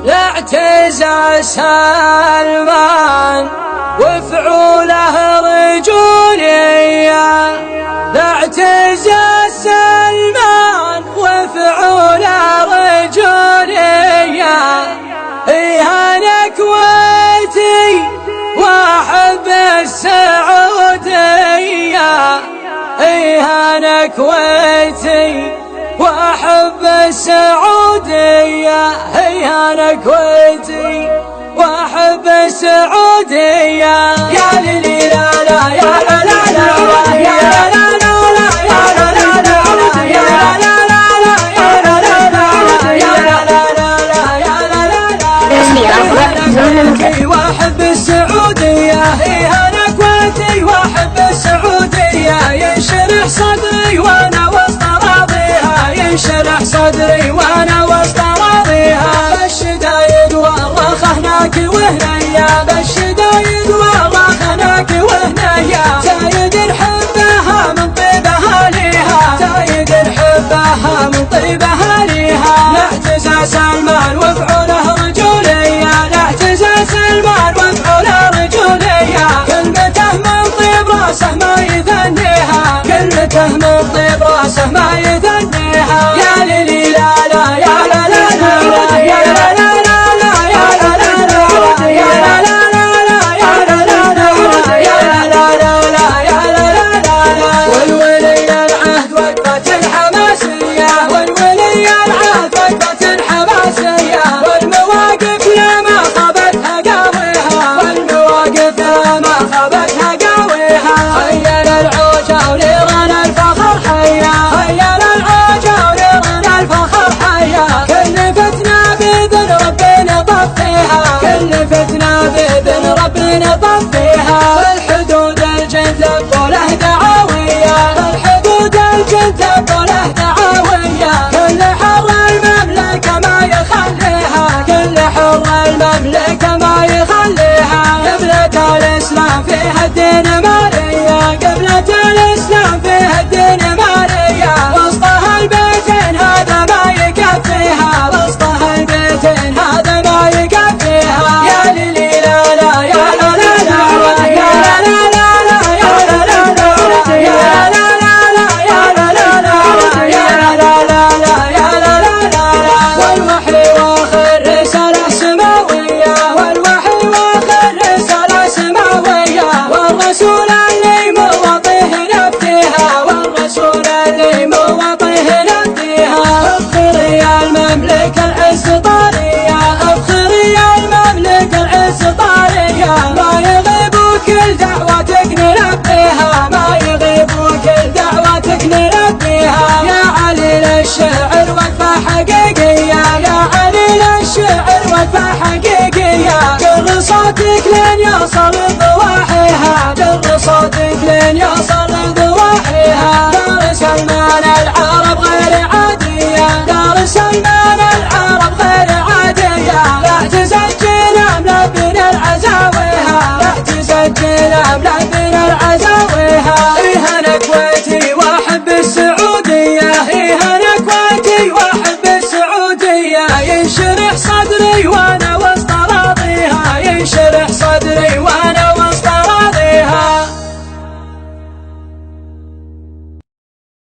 لاعتزاز سلمان وفعوله رجولية، لاعتزاز سلمان وفعوله رجولية. أنا كويتي وأحب السعودية، أنا كويتي وأحب السعودية، أنا كويتي وأحب السعودية. يا ليلي لا لا يا لا لا لا يا لا لا لا يا لا لا لا يا لا لا لا يا لا لا لا يا لا لا لا يا لا لا لا وأحب السعودية، أنا كويتي وأحب السعودية. ينشرح صدري وأنا وسط راضيها، ينشرح صدري وأنا وسط راضيها. بالشدايد والله هناك وهنيا، بالشدايد والله هناك وهنيا. زايد نحبها من طيب أهاليها، زايد نحبها من طيب أهاليها. لاعتزاز سلمان وفعوله رجولية، لاعتزاز سلمان وفعوله رجولية. كلمته من طيب راسه ما يثنيها، كلمته من طيب راسه ما يثنيها. يا ليلي لا لا يا لا لا لا يا لا لا لا يا لا لا لا يا لا لا لا يا لا لا لا يا لا لا لا يا لا لا لا. والولي العهد وقفة حماسية، والولي العهد وقفة حماسية. والمواقف لما خابتها قاويها، والمواقف لما خابتها قاويها. هيا للعوجة ونيران الفخر حيا، هيا للعوجة ونيران الفخر حيا. كل فتنة بإذن ربنا طفيها، كل فتنة بإذن ربنا طفيها. الحدود الجند لبوله دعاوية، الحدود الجند لبوله دعاوية. كل حر المملكة ما يخليها، كل حر المملكة ما يخليها. قبلة الإسلام فيها الدين مالية، قبلة الإسلام فيها الدين مالية. وسطها البيتين هذا ما يكفيها، وسطها البيتين هذا ما يكفيها. يا ليلي لا لا يا لا لا لا يا لا لا لا يا لا لا لا يا لا لا لا يا لا لا لا يا لا لا لا يا لا لا لا. والوحي واخر رسالة سماوية، والوحي واخر رسالة سماوية. والرسول اللي موطيه نبتيها، والرسول اللي موطيه نبتيها. اغفر يا المملكة